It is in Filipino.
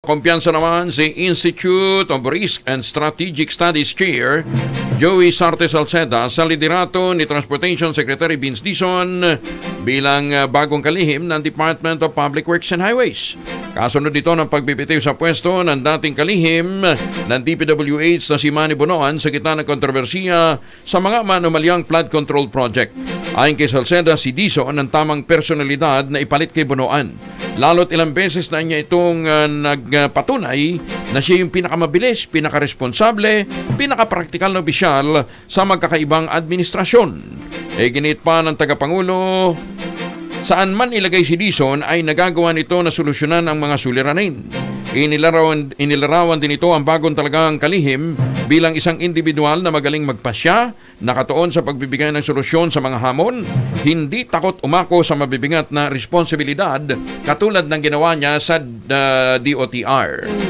Kumpiyansa naman si Institute of Risk and Strategic Studies Chair Joey Sartes Salceda sa liderato ni Transportation Secretary Vince Dizon bilang bagong kalihim ng Department of Public Works and Highways. Kasunod dito ng pagbibitiw sa pwesto ng dating kalihim ng DPWH na si Manny Bonoan sa gitna ng kontrobersiya sa mga manumalyang flood control project. Ayon kay Salceda, si Dizon ang tamang personalidad na ipalit kay Bonoan. Lalo't ilang beses na niya itong nagpatunay na siya yung pinakamabilis, pinakaresponsable, pinakapraktikal na opisyal sa magkakaibang administrasyon. Ginit pa ng tagapangulo, saan man ilagay si Dizon ay nagagawa nito na solusyonan ang mga suliranin. Inilarawan din ito ang bagong talagang kalihim bilang isang individual na magaling magpasya, nakatuon sa pagbibigay ng solusyon sa mga hamon, hindi takot umako sa mabibigat na responsibilidad katulad ng ginawa niya sa DOTR.